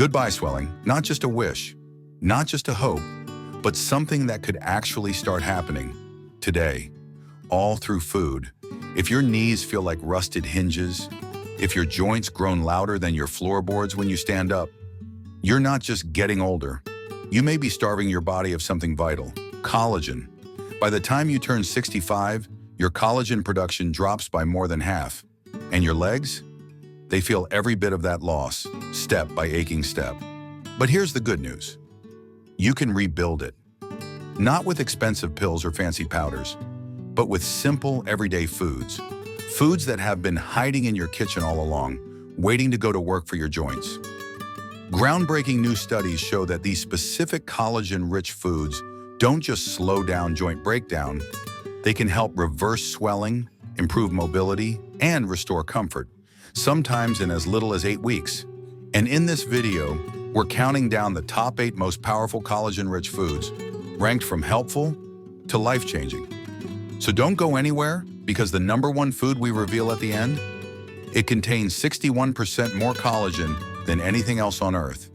Goodbye swelling, not just a wish, not just a hope, but something that could actually start happening today, all through food. If your knees feel like rusted hinges, if your joints groan louder than your floorboards when you stand up, you're not just getting older. You may be starving your body of something vital, collagen. By the time you turn 65, your collagen production drops by more than half. And your legs? They feel every bit of that loss, step by aching step. But here's the good news. You can rebuild it. Not with expensive pills or fancy powders, but with simple, everyday foods. Foods that have been hiding in your kitchen all along, waiting to go to work for your joints. Groundbreaking new studies show that these specific collagen-rich foods don't just slow down joint breakdown, they can help reverse swelling, improve mobility, and restore comfort, sometimes in as little as 8 weeks. And in this video, we're counting down the top 8 most powerful collagen-rich foods, ranked from helpful to life-changing. So don't go anywhere, because the #1 food we reveal at the end, it contains 61% more collagen than anything else on Earth.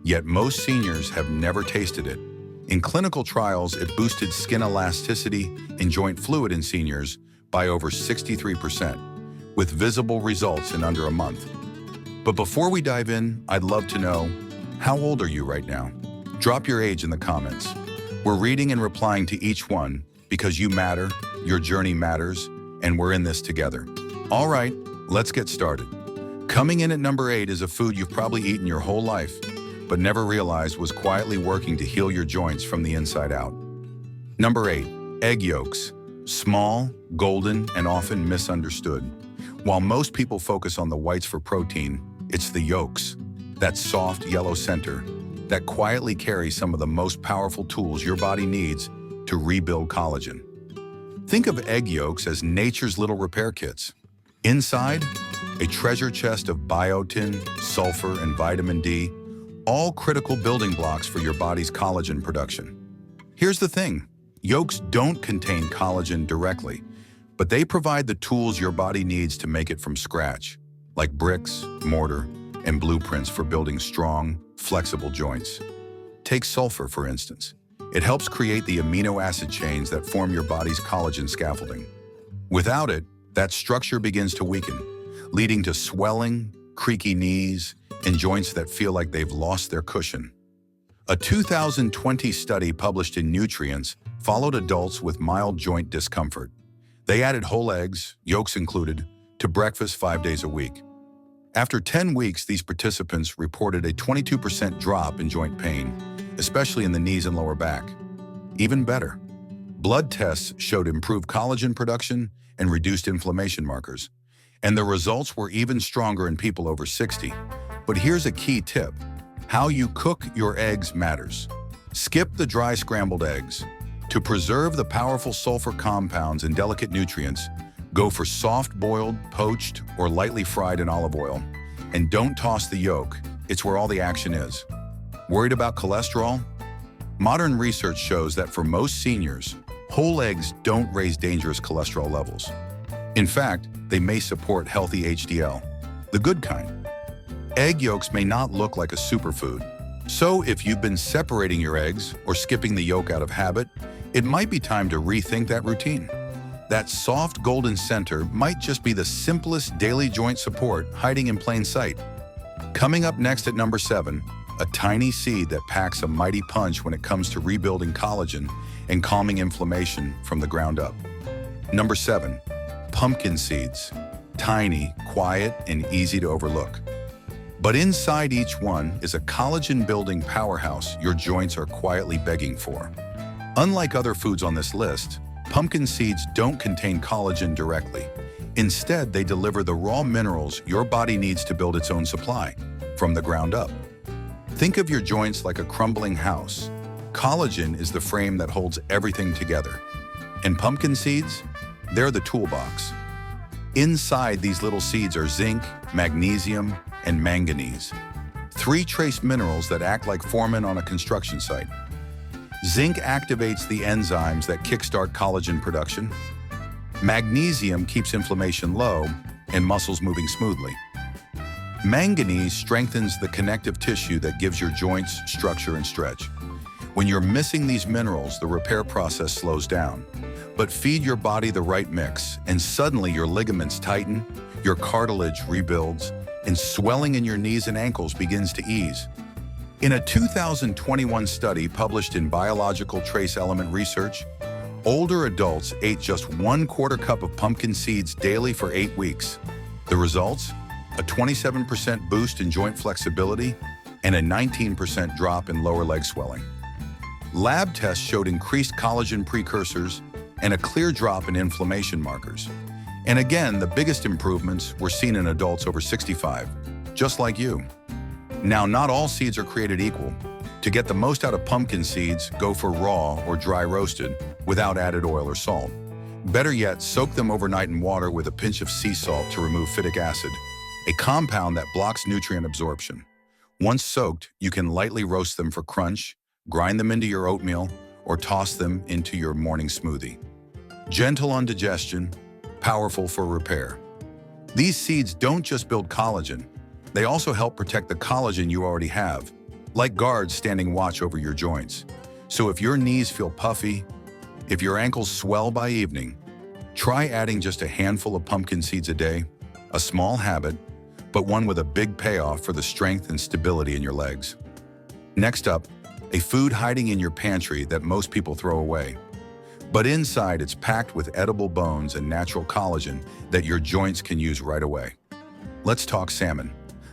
Yet most seniors have never tasted it. In clinical trials, it boosted skin elasticity and joint fluid in seniors by over 63%, with visible results in under a month. But before we dive in, I'd love to know, how old are you right now? Drop your age in the comments. We're reading and replying to each one because you matter, your journey matters, and we're in this together. All right, let's get started. Coming in at number 8 is a food you've probably eaten your whole life, but never realized was quietly working to heal your joints from the inside out. Number 8, egg yolks. Small, golden, and often misunderstood. While most people focus on the whites for protein, it's the yolks, that soft yellow center, that quietly carry some of the most powerful tools your body needs to rebuild collagen. Think of egg yolks as nature's little repair kits. Inside, a treasure chest of biotin, sulfur, and vitamin D, all critical building blocks for your body's collagen production. Here's the thing, yolks don't contain collagen directly, but they provide the tools your body needs to make it from scratch, like bricks, mortar, and blueprints for building strong, flexible joints. Take sulfur, for instance. It helps create the amino acid chains that form your body's collagen scaffolding. Without it, that structure begins to weaken, leading to swelling, creaky knees, and joints that feel like they've lost their cushion. A 2020 study published in Nutrients followed adults with mild joint discomfort. They added whole eggs, yolks included, to breakfast 5 days a week. After 10 weeks, these participants reported a 22% drop in joint pain, especially in the knees and lower back. Even better, blood tests showed improved collagen production and reduced inflammation markers. And the results were even stronger in people over 60. But here's a key tip. How you cook your eggs matters. Skip the dry scrambled eggs. To preserve the powerful sulfur compounds and delicate nutrients, go for soft-boiled, poached, or lightly fried in olive oil. And don't toss the yolk. It's where all the action is. Worried about cholesterol? Modern research shows that for most seniors, whole eggs don't raise dangerous cholesterol levels. In fact, they may support healthy HDL, the good kind. Egg yolks may not look like a superfood. So if you've been separating your eggs or skipping the yolk out of habit, it might be time to rethink that routine. That soft golden center might just be the simplest daily joint support hiding in plain sight. Coming up next at number 7, a tiny seed that packs a mighty punch when it comes to rebuilding collagen and calming inflammation from the ground up. Number 7, pumpkin seeds. Tiny, quiet, and easy to overlook. But inside each one is a collagen-building powerhouse your joints are quietly begging for. Unlike other foods on this list, pumpkin seeds don't contain collagen directly. Instead, they deliver the raw minerals your body needs to build its own supply, from the ground up. Think of your joints like a crumbling house. Collagen is the frame that holds everything together. And pumpkin seeds? They're the toolbox. Inside these little seeds are zinc, magnesium, and manganese. 3 trace minerals that act like foremen on a construction site. Zinc activates the enzymes that kickstart collagen production. Magnesium keeps inflammation low and muscles moving smoothly. Manganese strengthens the connective tissue that gives your joints structure and stretch. When you're missing these minerals, the repair process slows down. But feed your body the right mix, and suddenly your ligaments tighten, your cartilage rebuilds, and swelling in your knees and ankles begins to ease. In a 2021 study published in Biological Trace Element Research, older adults ate just 1/4 cup of pumpkin seeds daily for 8 weeks. The results? A 27% boost in joint flexibility and a 19% drop in lower leg swelling. Lab tests showed increased collagen precursors and a clear drop in inflammation markers. And again, the biggest improvements were seen in adults over 65, just like you. Now, not all seeds are created equal. To get the most out of pumpkin seeds, go for raw or dry roasted without added oil or salt. Better yet, soak them overnight in water with a pinch of sea salt to remove phytic acid, a compound that blocks nutrient absorption. Once soaked, you can lightly roast them for crunch, grind them into your oatmeal, or toss them into your morning smoothie. Gentle on digestion, powerful for repair. These seeds don't just build collagen, they also help protect the collagen you already have, like guards standing watch over your joints. So if your knees feel puffy, if your ankles swell by evening, try adding just a handful of pumpkin seeds a day, a small habit, but one with a big payoff for the strength and stability in your legs. Next up, a food hiding in your pantry that most people throw away. But inside, it's packed with edible bones and natural collagen that your joints can use right away. Let's talk salmon.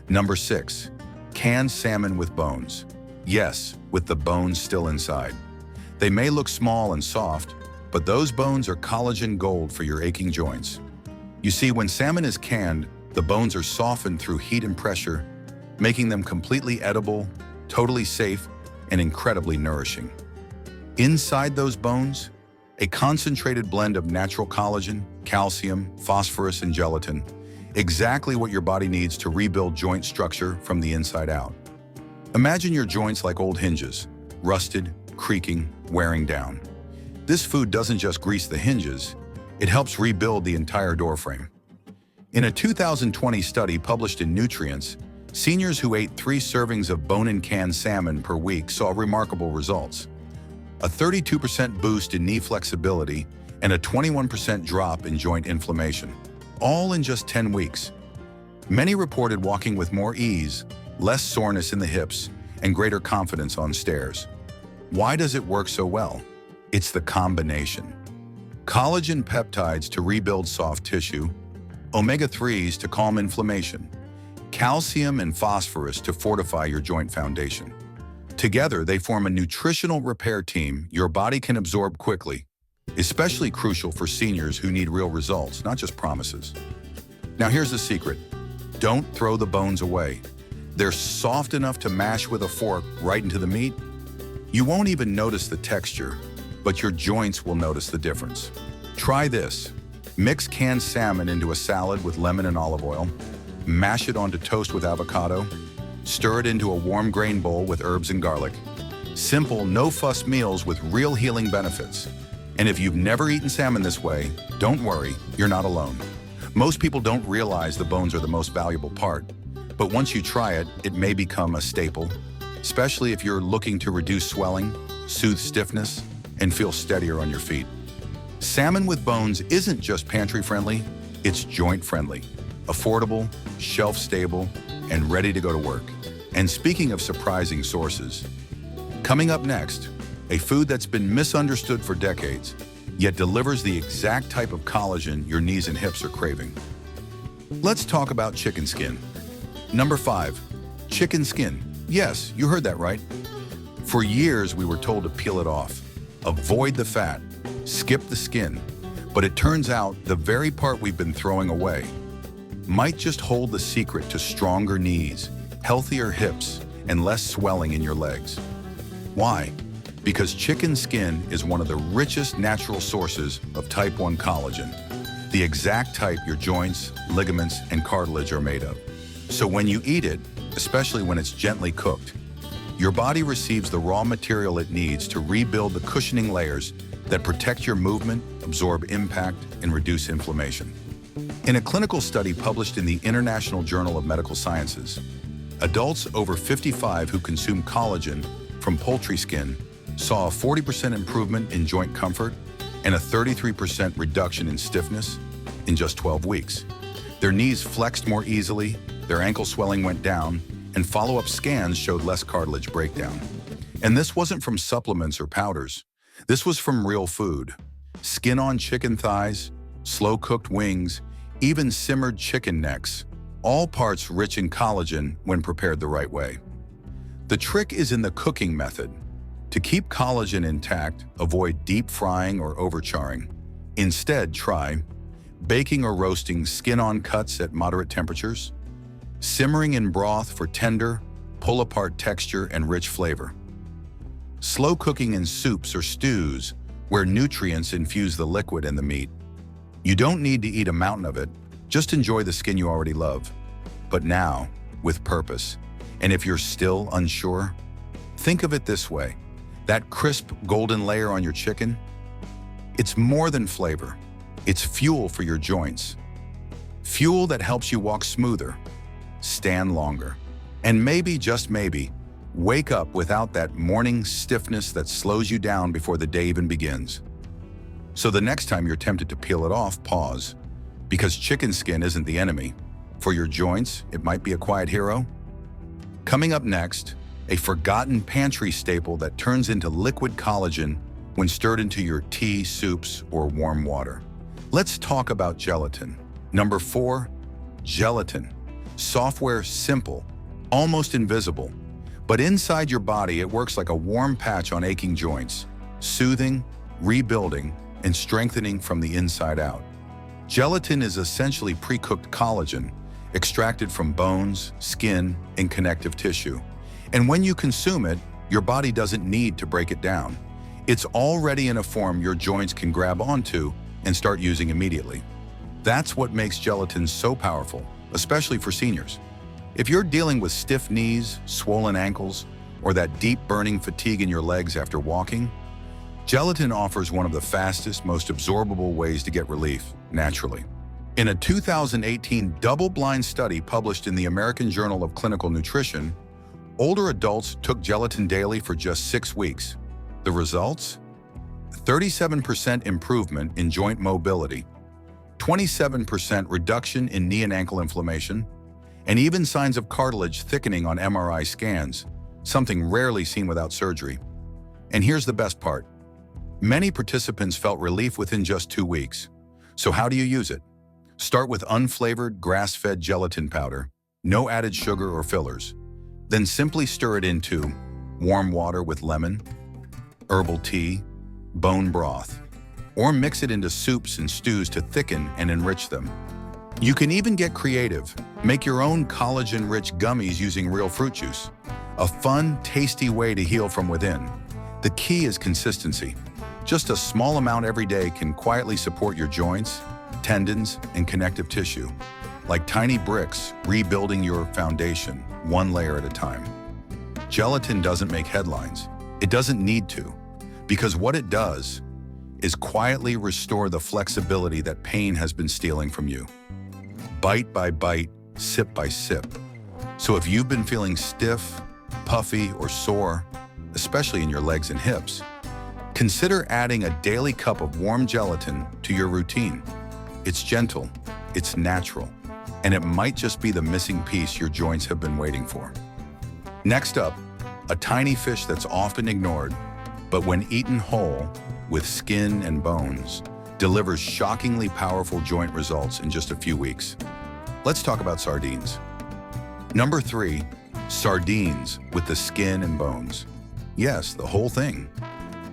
Number 6, canned salmon with bones. Yes, with the bones still inside. They may look small and soft, but those bones are collagen gold for your aching joints. You see, when salmon is canned, the bones are softened through heat and pressure, making them completely edible, totally safe, and incredibly nourishing. Inside those bones, a concentrated blend of natural collagen, calcium, phosphorus, and gelatin, exactly what your body needs to rebuild joint structure from the inside out. Imagine your joints like old hinges, rusted, creaking, wearing down. This food doesn't just grease the hinges, it helps rebuild the entire door frame. In a 2020 study published in Nutrients, seniors who ate 3 servings of bone-in canned salmon per week saw remarkable results. A 32% boost in knee flexibility and a 21% drop in joint inflammation, all in just 10 weeks. Many reported walking with more ease, less soreness in the hips, and greater confidence on stairs. Why does it work so well? It's the combination. Collagen peptides to rebuild soft tissue, omega-3s to calm inflammation, calcium and phosphorus to fortify your joint foundation. Together, they form a nutritional repair team your body can absorb quickly, especially crucial for seniors who need real results, not just promises. Now here's the secret. Don't throw the bones away. They're soft enough to mash with a fork right into the meat. You won't even notice the texture, but your joints will notice the difference. Try this. Mix canned salmon into a salad with lemon and olive oil, mash it onto toast with avocado, stir it into a warm grain bowl with herbs and garlic. Simple, no-fuss meals with real healing benefits. And if you've never eaten salmon this way, don't worry, you're not alone. Most people don't realize the bones are the most valuable part, but once you try it, it may become a staple, especially if you're looking to reduce swelling, soothe stiffness, and feel steadier on your feet. Salmon with bones isn't just pantry-friendly, it's joint-friendly, affordable, shelf-stable, and ready to go to work. And speaking of surprising sources, coming up next, a food that's been misunderstood for decades, yet delivers the exact type of collagen your knees and hips are craving. Let's talk about chicken skin. Number 5, chicken skin. Yes, you heard that right. For years, we were told to peel it off, avoid the fat, skip the skin. But it turns out the very part we've been throwing away might just hold the secret to stronger knees, healthier hips, and less swelling in your legs. Why? Because chicken skin is one of the richest natural sources of type 1 collagen, the exact type your joints, ligaments, and cartilage are made of. So when you eat it, especially when it's gently cooked, your body receives the raw material it needs to rebuild the cushioning layers that protect your movement, absorb impact, and reduce inflammation. In a clinical study published in the International Journal of Medical Sciences, adults over 55 who consume collagen from poultry skin saw a 40% improvement in joint comfort and a 33% reduction in stiffness in just 12 weeks. Their knees flexed more easily, their ankle swelling went down, and follow-up scans showed less cartilage breakdown. And this wasn't from supplements or powders. This was from real food. Skin-on chicken thighs, slow-cooked wings, even simmered chicken necks, all parts rich in collagen when prepared the right way. The trick is in the cooking method. To keep collagen intact, avoid deep frying or overcharring. Instead, try baking or roasting skin-on cuts at moderate temperatures, simmering in broth for tender, pull-apart texture and rich flavor, slow cooking in soups or stews where nutrients infuse the liquid and the meat. You don't need to eat a mountain of it, just enjoy the skin you already love. But now, with purpose. And if you're still unsure, think of it this way. That crisp golden layer on your chicken, it's more than flavor. It's fuel for your joints. Fuel that helps you walk smoother, stand longer, and maybe, just maybe, wake up without that morning stiffness that slows you down before the day even begins. So the next time you're tempted to peel it off, pause. Because chicken skin isn't the enemy. For your joints, it might be a quiet hero. Coming up next, a forgotten pantry staple that turns into liquid collagen when stirred into your tea, soups, or warm water. Let's talk about gelatin. Number 4, gelatin. Software simple, almost invisible. But inside your body, it works like a warm patch on aching joints, soothing, rebuilding, and strengthening from the inside out. Gelatin is essentially pre-cooked collagen, extracted from bones, skin, and connective tissue. And when you consume it, your body doesn't need to break it down. It's already in a form your joints can grab onto and start using immediately. That's what makes gelatin so powerful, especially for seniors. If you're dealing with stiff knees, swollen ankles, or that deep burning fatigue in your legs after walking, gelatin offers one of the fastest, most absorbable ways to get relief, naturally. In a 2018 double-blind study published in the American Journal of Clinical Nutrition, older adults took gelatin daily for just 6 weeks. The results? 37% improvement in joint mobility, 27% reduction in knee and ankle inflammation, and even signs of cartilage thickening on MRI scans, something rarely seen without surgery. And here's the best part. Many participants felt relief within just 2 weeks. So how do you use it? Start with unflavored, grass-fed gelatin powder, no added sugar or fillers. Then simply stir it into warm water with lemon, herbal tea, bone broth, or mix it into soups and stews to thicken and enrich them. You can even get creative. Make your own collagen-rich gummies using real fruit juice. A fun, tasty way to heal from within. The key is consistency. Just a small amount every day can quietly support your joints, tendons, and connective tissue. Like tiny bricks, rebuilding your foundation, one layer at a time. Gelatin doesn't make headlines. It doesn't need to, because what it does is quietly restore the flexibility that pain has been stealing from you. Bite by bite, sip by sip. So if you've been feeling stiff, puffy, or sore, especially in your legs and hips, consider adding a daily cup of warm gelatin to your routine. It's gentle, it's natural, and it might just be the missing piece your joints have been waiting for. Next up, a tiny fish that's often ignored, but when eaten whole, with skin and bones, delivers shockingly powerful joint results in just a few weeks. Let's talk about sardines. Number 3, sardines with the skin and bones. Yes, the whole thing.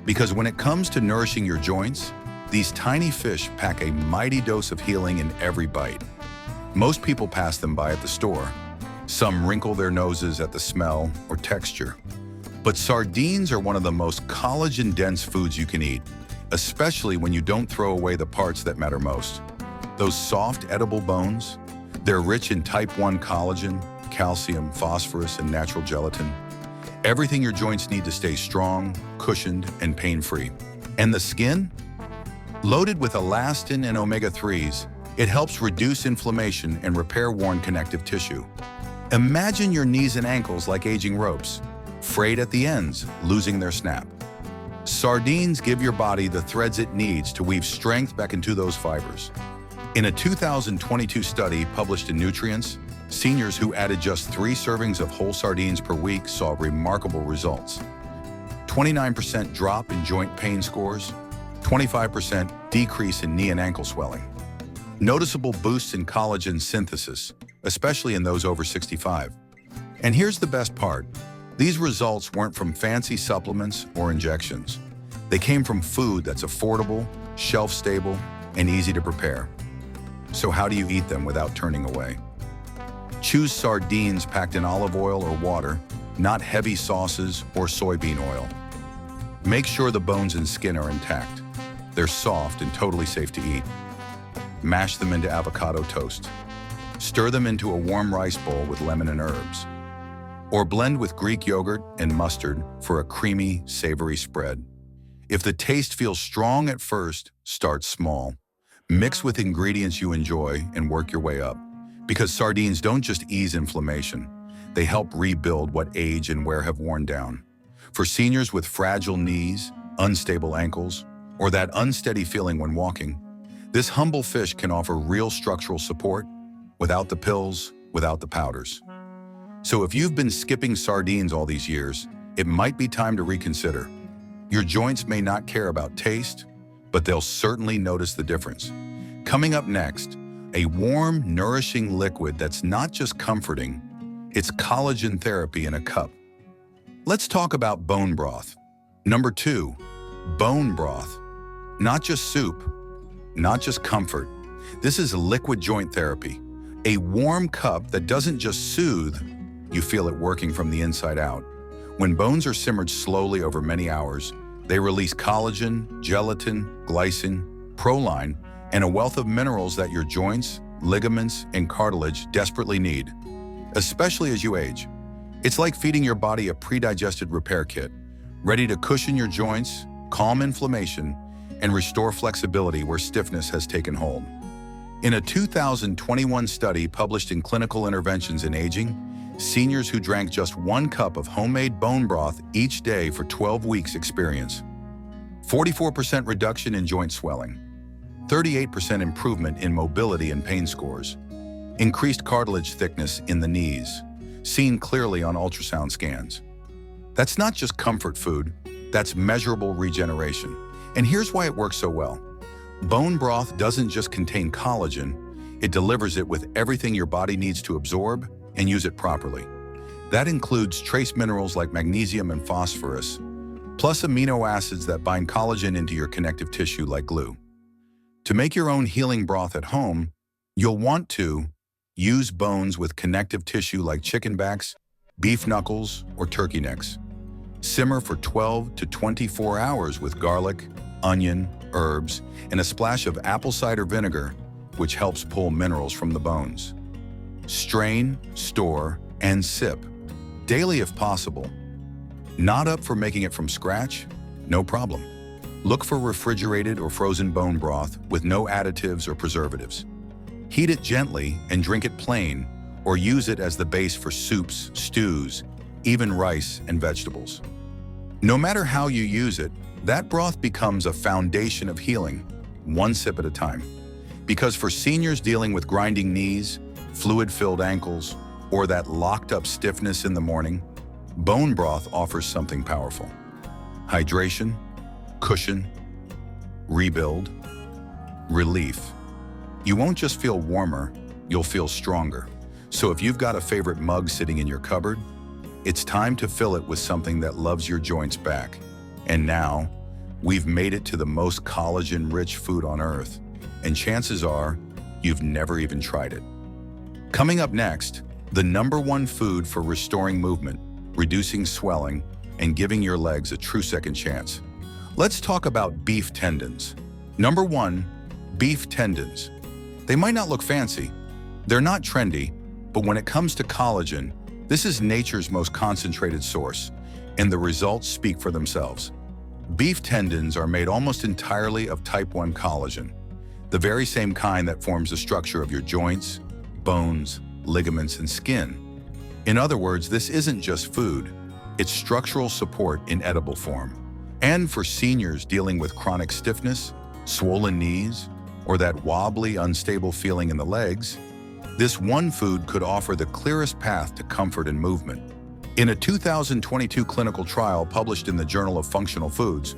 Because when it comes to nourishing your joints, these tiny fish pack a mighty dose of healing in every bite. Most people pass them by at the store. Some wrinkle their noses at the smell or texture. But sardines are one of the most collagen-dense foods you can eat, especially when you don't throw away the parts that matter most. Those soft, edible bones, they're rich in type 1 collagen, calcium, phosphorus, and natural gelatin. Everything your joints need to stay strong, cushioned, and pain-free. And the skin? Loaded with elastin and omega-3s, It helps reduce inflammation and repair worn connective tissue. Imagine your knees and ankles like aging ropes, frayed at the ends, losing their snap. Sardines give your body the threads it needs to weave strength back into those fibers. In a 2022 study published in Nutrients, seniors who added just 3 servings of whole sardines per week saw remarkable results. 29% drop in joint pain scores, 25% decrease in knee and ankle swelling. Noticeable boosts in collagen synthesis, especially in those over 65. And here's the best part. These results weren't from fancy supplements or injections. They came from food that's affordable, shelf-stable, and easy to prepare. So how do you eat them without turning away? Choose sardines packed in olive oil or water, not heavy sauces or soybean oil. Make sure the bones and skin are intact. They're soft and totally safe to eat. Mash them into avocado toast. Stir them into a warm rice bowl with lemon and herbs. Or blend with Greek yogurt and mustard for a creamy, savory spread. If the taste feels strong at first, start small. Mix with ingredients you enjoy and work your way up. Because sardines don't just ease inflammation, they help rebuild what age and wear have worn down. For seniors with fragile knees, unstable ankles, or that unsteady feeling when walking, this humble fish can offer real structural support without the pills, without the powders. So if you've been skipping sardines all these years, it might be time to reconsider. Your joints may not care about taste, but they'll certainly notice the difference. Coming up next, a warm, nourishing liquid that's not just comforting, it's collagen therapy in a cup. Let's talk about bone broth. Number 2, bone broth. Not just soup, not just comfort. This is liquid joint therapy. A warm cup that doesn't just soothe, you feel it working from the inside out. When bones are simmered slowly over many hours, they release collagen, gelatin, glycine, proline, and a wealth of minerals that your joints, ligaments, and cartilage desperately need, especially as you age. It's like feeding your body a pre-digested repair kit, ready to cushion your joints, calm inflammation, and restore flexibility where stiffness has taken hold. In a 2021 study published in Clinical Interventions in Aging, seniors who drank just 1 cup of homemade bone broth each day for 12 weeks experienced 44% reduction in joint swelling, 38% improvement in mobility and pain scores, increased cartilage thickness in the knees, seen clearly on ultrasound scans. That's not just comfort food, that's measurable regeneration. And here's why it works so well. Bone broth doesn't just contain collagen, it delivers it with everything your body needs to absorb and use it properly. That includes trace minerals like magnesium and phosphorus, plus amino acids that bind collagen into your connective tissue like glue. To make your own healing broth at home, you'll want to use bones with connective tissue like chicken backs, beef knuckles, or turkey necks. Simmer for 12 to 24 hours with garlic, onion, herbs, and a splash of apple cider vinegar, which helps pull minerals from the bones. Strain, store, and sip, daily if possible. Not up for making it from scratch? No problem. Look for refrigerated or frozen bone broth with no additives or preservatives. Heat it gently and drink it plain, or use it as the base for soups, stews, even rice and vegetables. No matter how you use it, that broth becomes a foundation of healing, 1 sip at a time. Because for seniors dealing with grinding knees, fluid-filled ankles, or that locked-up stiffness in the morning, bone broth offers something powerful. Hydration, cushion, rebuild, relief. You won't just feel warmer, you'll feel stronger. So if you've got a favorite mug sitting in your cupboard, it's time to fill it with something that loves your joints back. And now, we've made it to the most collagen-rich food on earth, and chances are, you've never even tried it. Coming up next, the #1 food for restoring movement, reducing swelling, and giving your legs a true second chance. Let's talk about beef tendons. Number 1, beef tendons. They might not look fancy, they're not trendy, but when it comes to collagen, this is nature's most concentrated source, and the results speak for themselves. Beef tendons are made almost entirely of type 1 collagen. the very same kind that forms the structure of your joints, bones, ligaments, and skin. In other words, this isn't just food, it's structural support in edible form. And for seniors dealing with chronic stiffness, swollen knees, or that wobbly, unstable feeling in the legs, this one food could offer the clearest path to comfort and movement. In a 2022 clinical trial published in the Journal of Functional Foods,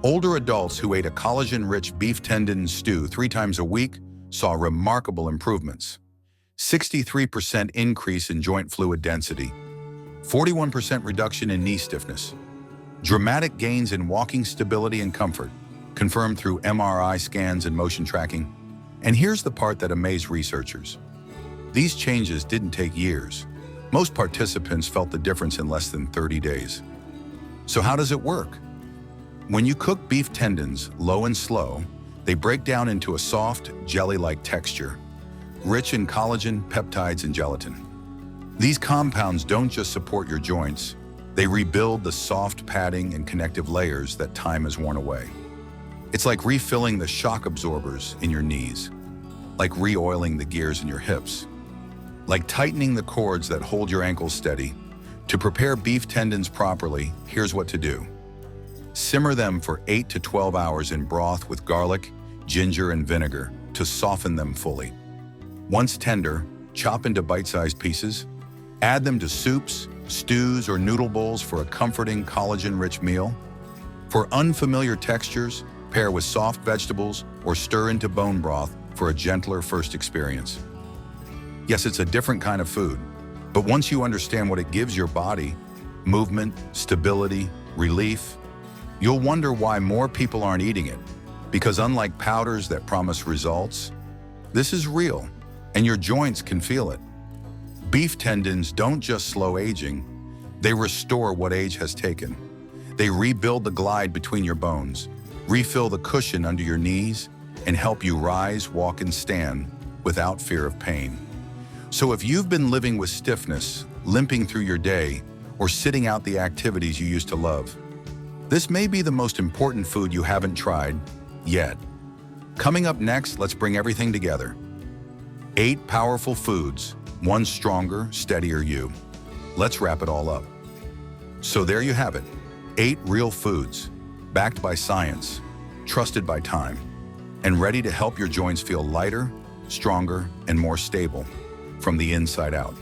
older adults who ate a collagen-rich beef tendon stew 3 times a week saw remarkable improvements. 63% increase in joint fluid density, 41% reduction in knee stiffness, dramatic gains in walking stability and comfort, confirmed through MRI scans and motion tracking. And here's the part that amazed researchers. These changes didn't take years. Most participants felt the difference in less than 30 days. So how does it work? When you cook beef tendons low and slow, they break down into a soft, jelly-like texture, rich in collagen, peptides, and gelatin. These compounds don't just support your joints, they rebuild the soft padding and connective layers that time has worn away. It's like refilling the shock absorbers in your knees, like re-oiling the gears in your hips, like tightening the cords that hold your ankles steady. To prepare beef tendons properly, here's what to do. Simmer them for 8 to 12 hours in broth with garlic, ginger, and vinegar to soften them fully. Once tender, chop into bite-sized pieces. Add them to soups, stews, or noodle bowls for a comforting, collagen-rich meal. For unfamiliar textures, pair with soft vegetables or stir into bone broth for a gentler first experience. Yes, it's a different kind of food, but once you understand what it gives your body, movement, stability, relief, you'll wonder why more people aren't eating it. Because unlike powders that promise results, this is real, and your joints can feel it. Beef tendons don't just slow aging, they restore what age has taken. They rebuild the glide between your bones, refill the cushion under your knees, and help you rise, walk, and stand without fear of pain. So if you've been living with stiffness, limping through your day, or sitting out the activities you used to love, this may be the most important food you haven't tried yet. Coming up next, let's bring everything together. 8 powerful foods, one stronger, steadier you. Let's wrap it all up. So there you have it, 8 real foods, backed by science, trusted by time, and ready to help your joints feel lighter, stronger, and more stable from the inside out.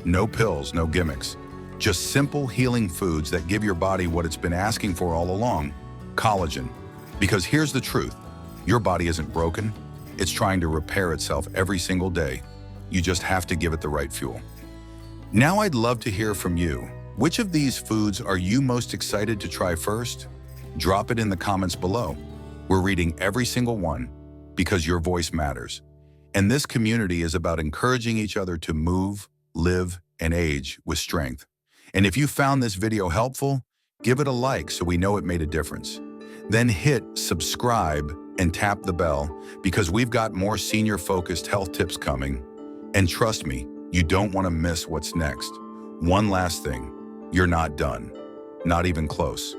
No pills, no gimmicks, just simple healing foods that give your body what it's been asking for all along, collagen. Because here's the truth, your body isn't broken, it's trying to repair itself every single day. You just have to give it the right fuel. Now I'd love to hear from you. Which of these foods are you most excited to try first? Drop it in the comments below. We're reading every single one because your voice matters. And this community is about encouraging each other to move, live, and age with strength. And if you found this video helpful, give it a like so we know it made a difference. Then hit subscribe and tap the bell because we've got more senior-focused health tips coming. And trust me, you don't want to miss what's next. One last thing, you're not done, not even close.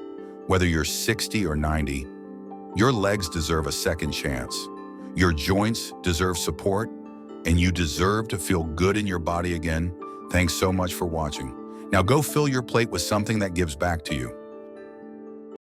Whether you're 60 or 90, your legs deserve a second chance. Your joints deserve support, and you deserve to feel good in your body again. Thanks so much for watching. Now go fill your plate with something that gives back to you.